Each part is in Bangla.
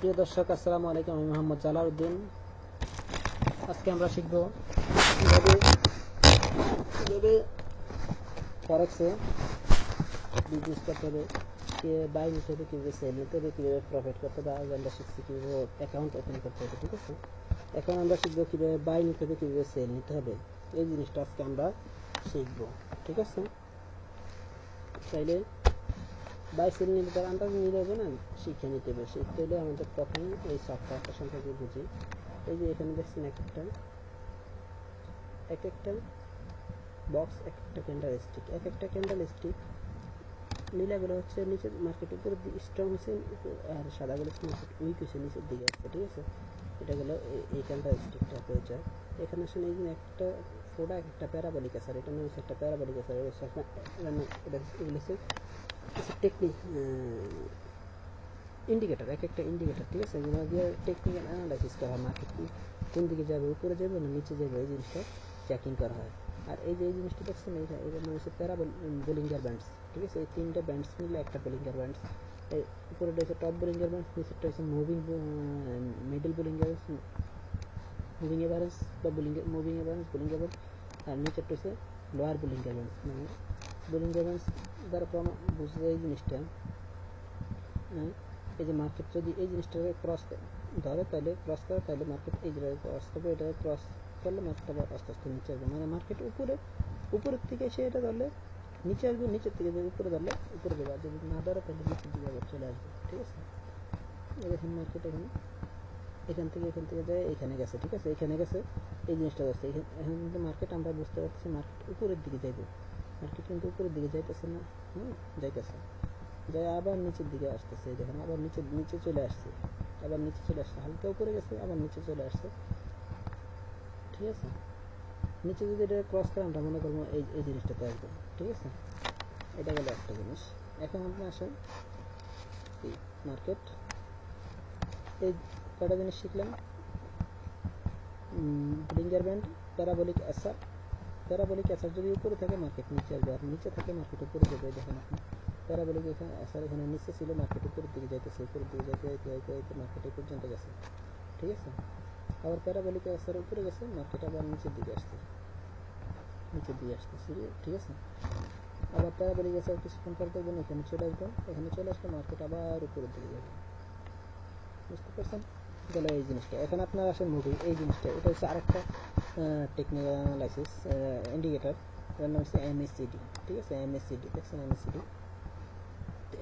প্রিয় দর্শক, আসসালামু আলাইকুম। আমি মোহাম্মদ জালাউদ্দিন। আজকে আমরা শিখব কিভাবে ফরেক্সে বিজনেস করতে হবে, কীভাবে বাই নিতে হবে, কীভাবে সেল নিতে হবে, কীভাবে প্রফিট করতে হবে। আজ আমরা শিখছি কীভাবে অ্যাকাউন্ট ওপেন করতে হবে। ঠিক আছে, এখন আমরা শিখবো কীভাবে বাই নিতে হবে, কীভাবে সেল নিতে হবে। এই জিনিসটা আজকে আমরা শিখবো। ঠিক আছে, তাইলে বাই সেল নিতে তার আমরা নিতে হবে না, শিখে নিতে হবে। শিখতে হলে আমাদের প্রথমে এই সফটওয়্যারটা সম্পর্কে বুঝি। এই যে এখানে দেখছেন এক একটা বক্স, এক একটা ক্যান্ডেল স্টিক। এক একটা ক্যান্ডেল স্টিক নীলাগুলো হচ্ছে নিচের মার্কেট উপরে স্ট্রং হচ্ছে, আর সাদাগুলো মার্কেট উইক হচ্ছে, নিচের দিকে আসছে। ঠিক আছে, এটা গেলো এই ক্যান্ডেল স্টিকটা পরিচয়। এখানে আসলে এই যে একটা ফোটা, একটা প্যারাবলিক আসার, এটা নাম হচ্ছে একটা প্যারাবলিক আসার। এগুলো হচ্ছে টেকনিক ইন্ডিকেটার, এক একটা ইন্ডিকেটার। ঠিক আছে, এগুলো দিয়ে টেকনিক্যাল অ্যানালাইসিস করা হয়। মার্কেট কোন দিকে যাবে, উপরে যাবে না নিচে যাবে, এই জিনিসটা চেকিং করা হয়। আর এই যে এই জিনিসটা দেখছেন, এটার নাম হচ্ছে বোলিঙ্গার ব্যান্ডস। ঠিক আছে, এই তিনটা ব্যান্ডস মিলে একটা বোলিঙ্গার ব্যান্ডস। উপরেটা হচ্ছে টপ বোলিঙ্গার ব্যান্ডস, নিচেরটা হচ্ছে মিডল বোলিঙ্গার মুভিং এভারেজ বা মুভিং এভারেজ বোলিঙ্গার ব্যান্ডস, আর নিচেরটা হচ্ছে লোয়ার বোলিঙ্গার ব্যান্ডস। মানে বোলিঙ্গার ব্যান্ডস দ্বারা বুঝে যায় এই জিনিসটা, এই যে মার্কেট যদি এই জিনিসটাকে ক্রস ধরে, তাহলে ক্রস করে, তাহলে মার্কেট এই জায়গায় ক্রস করবে। এটাকে ক্রস করলে মার্কেট আবার আস্তে আস্তে নিচে আসবে। মানে মার্কেট উপরের থেকে এসে এটা ধরলে নিচে আসবে, নিচের থেকে যদি উপরে ধরলে উপরে যাবে, আর যদি না ধরে তাহলে নিচের দিকে আবার চলে আসবে। ঠিক আছে, দেখুন মার্কেট এখান থেকে যায় এখানে গেছে। ঠিক আছে, এখানে গেছে, এই জিনিসটা হচ্ছে এখন কিন্তু মার্কেট আমরা বুঝতে পারছি মার্কেট উপরের দিকে যাইবে। মার্কেট কিন্তু উপরের দিকে যাইতেছে না, যাইতেছে, যাই আবার নিচের দিকে আসতেছে। দেখেন আবার নিচে চলে আসছে, আবার নিচে চলে আসছে, হালকা উপরে গেছে, আবার নিচে চলে আসছে। ঠিক আছে, নিচে যদি এটা ক্রস করে আমরা মনে করবো এই জিনিসটাতে আসবে। ঠিক আছে, এটা গেল একটা জিনিস। এখন আপনি আসেন এই মার্কেট, এই কয়টা জিনিস শিখলাম। Bollinger band, parabolic Acer. Parabolic Acer যদি উপরে থাকে মার্কেট নিচে আসবে, আর নিচে থাকে মার্কেট উপরে যাবে। দেখেন আপনি প্যারাবলিক এখানে আসার, এখানে নিচে ছিল, মার্কেট উপরের দিকে যাইতেছে, উপরের দিকে যাইতে মার্কেট এই পর্যন্ত গেছে। ঠিক আছে, আবার প্যারাবলিক আসার উপরে গেছে, মার্কেট আবার নিচের দিকে আসছে, ঠিক আছে, আবার প্যারাবলিক আসার কিছুক্ষণ পর দেখবেন এখানে চলে আসবে, মার্কেট আবার উপরের দিকে যাবে। বুঝতে পারছেন? গেল এই জিনিসটা। এখন আপনার আসেন মুভি, এই জিনিসটা, এটা হচ্ছে আরেকটা টেকনিক্যাল অ্যানালাইসিস ইন্ডিকেটার, এটার নাম হচ্ছে এমএসিডি। ঠিক আছে, এমএসিডি দেখছেন,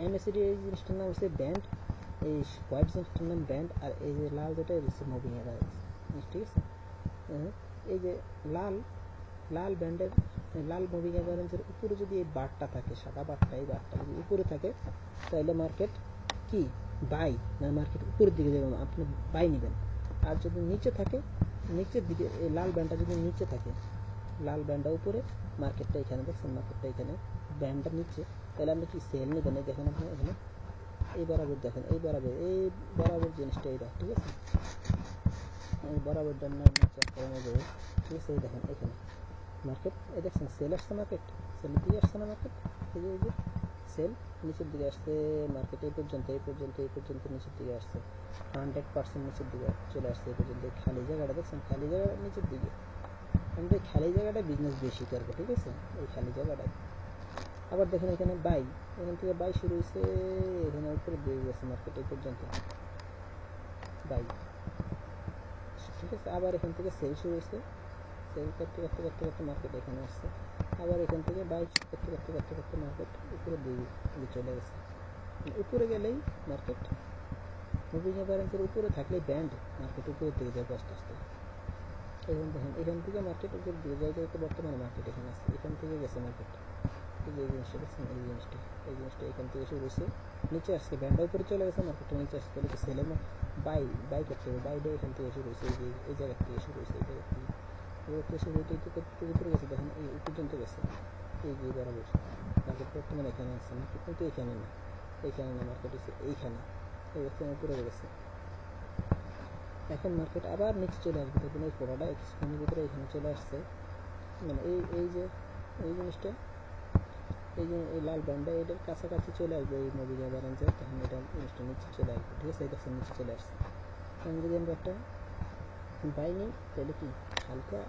এমএসিডি এই জিনিসটার নাম হচ্ছে ব্যান্ড, এই হোয়াইট জিনিসটার নাম ব্যান্ড, আর এই যে লাল যেটা হচ্ছে মুভিং এভারেজ। ঠিক আছে, এই যে লাল ব্যান্ডের, লাল মুভিং এভারেজের উপরে যদি এই বারটা থাকে, সাদা বারটা, এই বারটা যদি উপরে থাকে, তাহলে মার্কেট কি বাই, মানে মার্কেট উপরের দিকে যাবে, আপনি বাই নেবেন। আর যদি নিচে থাকে, নিচের দিকে এই লাল ব্যান্ডটা যদি নিচে থাকে, লাল ব্যান্ডটা উপরে, মার্কেটটা এখানে দেখছেন, মার্কেটটা এখানে, ব্যান্ডটা নিচে, তাহলে আপনি কি সেল নেবেন। এই দেখেন আপনি এখানে এই বরাবর দেখেন, এই বরাবর জিনিসটা এইটা। ঠিক আছে, এই বরাবর নিচে করানো যাবে। ঠিক আছে, এই দেখেন এখানে মার্কেট, এই দেখছেন সেল আসছে, মার্কেট সেলের দিকে আসছে না, মার্কেট এই যে সেল নিচের দিকে আসছে, মার্কেট এই পর্যন্ত নিচের দিকে আসছে, 100% নিচের দিকে চলে আসছে। এই পর্যন্ত খালি জায়গাটা দেখছেন, খালি জায়গা নিচের দিকে, আমাদের খালি জায়গাটা বিজনেস বেশি করবে। ঠিক আছে, এই খালি জায়গাটায় আবার দেখেন এখানে বাই, এখান থেকে বাই শুরু হয়েছে, এখানে উপরে দিয়ে গেছে মার্কেট এই পর্যন্ত বাই। ঠিক আছে, আবার এখান থেকে সেল শুরু হয়েছে, সেল করতে মার্কেট এখানে আসছে, আবার এখান থেকে বাই করতে মার্কেট উপরে দিয়ে চলে গেছে। উপরে গেলেই মার্কেট মুভিং এভারেজের উপরে থাকলে ব্যান্ড, মার্কেট উপরের দিকে যাবে আস্তে আস্তে। এখন দেখেন এখান থেকে মার্কেট উপরের দিকে যাইতে বর্তমানে মার্কেট এখানে আসছে, এখান থেকে গেছে মার্কেট, এই যে জিনিসটা দেখছেন, এই জিনিসটা এখান থেকে শুরু হয়েছে, নিচে আসছে, ব্যান্ডটা উপরে চলে গেছে, মার্কেটটা নিচে আসছে। তাহলে কি সেলের বাই করতে হবে, বাইটা এখান থেকে শুরু হয়েছে, এই জায়গা থেকে শুরু হয়েছে, উপরে গেছে, দেখেন এই পর্যন্ত গেছে, এই যে বরাবর মার্কেট বর্তমানে এখানে আসছে, মার্কেট কিন্তু এখানে না, মার্কেট হচ্ছে এইখানে, উপরে গেছে। এখন মার্কেট আবার নিচে চলে আসবে, দেখুন এই ফোড়াটা কিছুক্ষণের ভিতরে এখানে চলে আসছে, মানে এই যে এই জিনিসটা এই যে এই লাল ব্যান্ডটা এটার কাছাকাছি চলে আসবে এই মুভিং এ ধরেন যে তখন এটা জিনিসটা নিচে চলে আসবে, ঠিক আছে? এই দেখছেন নিচে চলে আসছে। এখন যদি আমরা একটা বাই নিই তাহলে কি হালকা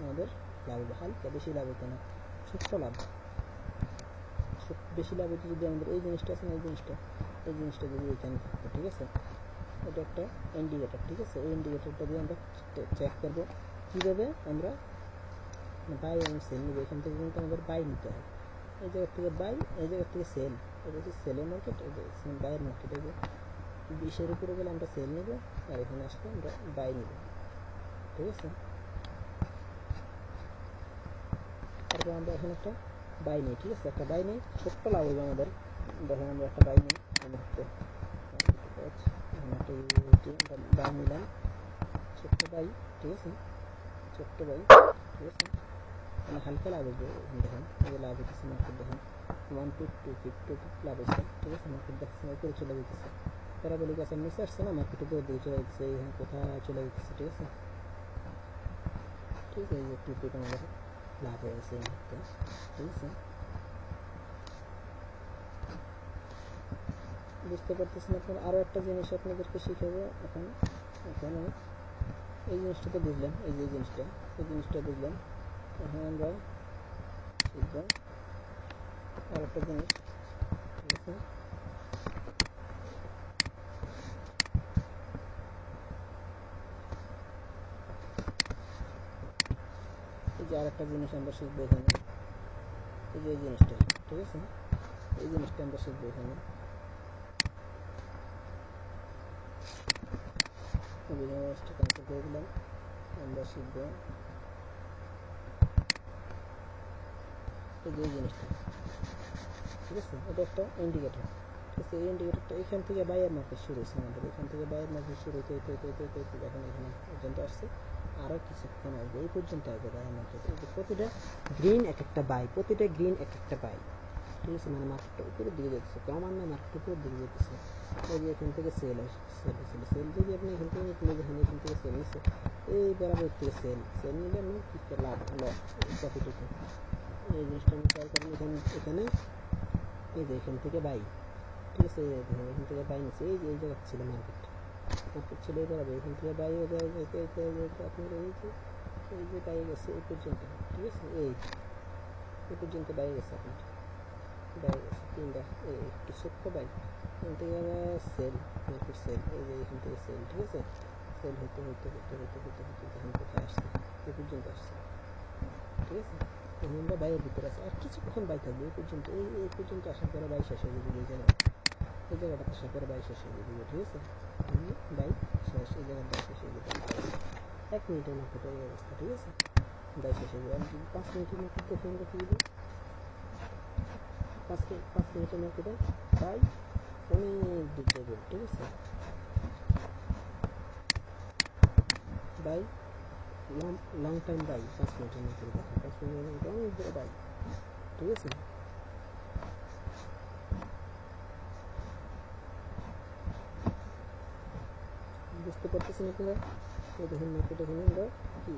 আমাদের লাভ হবে, হালকা বেশি লাভ হতো না, ছোট্ট লাভ, বেশি লাভ হতো যদি আমাদের এই জিনিসটা আছে না, এই জিনিসটা যদি এখানে থাকতো, ঠিক আছে? এটা একটা ইন্ডিকেটর, ঠিক আছে? এই ইন্ডিকেটরটা দিয়ে আমরা চেক করবো কীভাবে আমরা বাই এবং সেল নিব। এখান থেকে কিন্তু আমাদের বাই নিতে হয়, এই জায়গার থেকে বাই, এই জায়গার থেকে সেল। এটা হচ্ছে সেলের মার্কেট, এই যে বাইয়ের মার্কেট। এই যে 20-এর উপরে গেলে আমরা সেল নিব, আর এখানে আসলে আমরা বাই নিব, ঠিক আছে? তারপর আমরা এখানে একটা বাই নিই, ঠিক আছে? একটা বাই নিই, ছোট্ট লাভ হবে আমাদের। দেখেন আমরা একটা বাই নিই, বাই নিলাম, ছোট্ট বাই, ঠিক আছে? ছোট্ট বাই, ঠিক আছে? মানে হালকা লাভ হইবে। দেখেন এই লাভ হইতেছে মার্কেট, দেখেন 1 to 2 ফিট লাভ হয়েছে, ঠিক আছে? মার্কেট দেখছেন উপরে চলে যেতেছে, প্যারাবোলিক আছে নিচে আসছে না, মার্কেট উপরে দিকে চলে যেতেছে, এখানে কোথায় চলে যেতেছে, ঠিক আছে? ঠিক আছে, এই যে 2 ফিট আমাদের লাভ হয়ে গেছে এই মুহূর্তে, ঠিক আছে? বুঝতে পারতেছেন আপনারা? আরও একটা জিনিস আপনাদেরকে শিখাবো এখন। এখানে এই জিনিসটা তো বুঝলেন, এই যে জিনিসটা বুঝলেন। এখন আমরা শিখব আর একটা জিনিস, ঠিক আছে? এই যে আর একটা জিনিস আমরা শিখবো এখানে, এই যে জিনিসটা, ঠিক আছে? এই জিনিসটা আমরা শিখবো এখানে। ক্যান্সেল করে দিলাম। আমরা শিখবো এই যে জিনিসটা, ঠিক আছে? এটা একটা ইন্ডিকেটর, ঠিক আছে? এই ইন্ডিকেটরটা এখান থেকে বাইয়ের মার্কেট শুরু হয়েছে আমাদের, এখান থেকে বাইয়ের মার্কেট শুরু হইতে দেখেন এখানে পর্যন্ত আসছে, আরও কিছুক্ষণ আসবে, এই পর্যন্ত আসবে বাইয়ের মার্কেট। এই যে প্রতিটা গ্রিন এক একটা বাই, প্রতিটা গ্রিন এক একটা বাই, ঠিক আছে? মানে মার্কেটটা উপরের দিকে যেতেছে, ক্রমান্বয়ে মার্কেট উপরের দিকে যেতেছে। এই যে এখান থেকে সেল যদি আপনি এখান থেকে নিতে দেখেন, এখান থেকে সেল নিচ্ছে, এই বরাবর থেকে সেল নিলে আপনি কি লাভ, লস, প্রফিট হতো। এই জিনিসটা আমি খেয়াল করেন, এখানে এই যে এখান থেকে বাই, ঠিক আছে? এখান থেকে বাই নিচ্ছে, এই যে এই জায়গা ছিল মার্কেট ছিল এই বরাবর, এখান থেকে বাই হয়ে যায় আপনার এই যে বাই গেছে এই পর্যন্ত, ঠিক আছে? এই পর্যন্ত বাই গেছে আপনার, বাই গেছে তিনটা, একটু ছোট্ট বাই, এখান থেকে আবার সেল, মার্কেট সেল, এই যে এখান থেকে সেল, ঠিক আছে? সেল হইতে দেখেন কোথায় আসছে, এই পর্যন্ত আসছে, ঠিক আছে? এখন আমরা বাইয়ের ভিতরে আছে, আর কিছুক্ষণ বাই থাকবে এই পর্যন্ত, এই পর্যন্ত আসার পরে বাই শেষ হয়ে যাবে, এই জায়গাটা আসার পরে বাই শেষ হয়ে যাবে, ঠিক আছে? বাই শেষ, এই জায়গায় বাই শেষ হয়ে যাবে 1 মিনিটের মার্কেটের এই অবস্থা, ঠিক আছে? বাই শেষ হয়ে যাবে। আর যদি 5 মিনিটের মার্কেট দেখে আমরা কি দিব, 5 মিনিটের মার্কেটে বাই অনেক দূর যাবে, ঠিক আছে? বাই লং টাইম বাই, 5 মিনিটের মার্কেটে দেখেন 5 মিনিটের মার্কেটে অনেক বড় বাই, ঠিক আছে? বুঝতে পারতেছেন আপনারা? এই দেখেন মার্কেট এখানে আমরা কি